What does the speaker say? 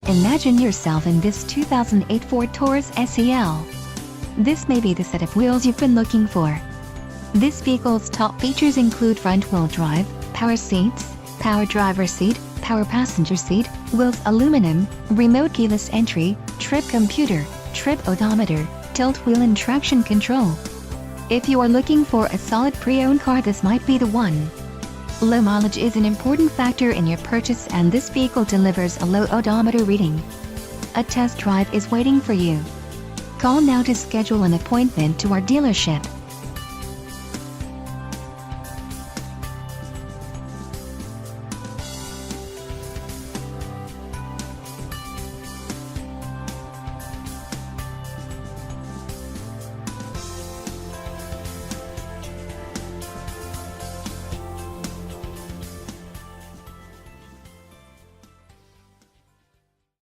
Imagine yourself in this 2008 Ford Taurus SEL. This may be the set of wheels you've been looking for. This vehicle's top features include front-wheel drive, power seats, power driver seat, power passenger seat, wheels aluminum, remote keyless entry, trip computer, trip odometer, tilt wheel and traction control. If you are looking for a solid pre-owned car, this might be the one. Low mileage is an important factor in your purchase, and this vehicle delivers a low odometer reading. A test drive is waiting for you. Call now to schedule an appointment to our dealership.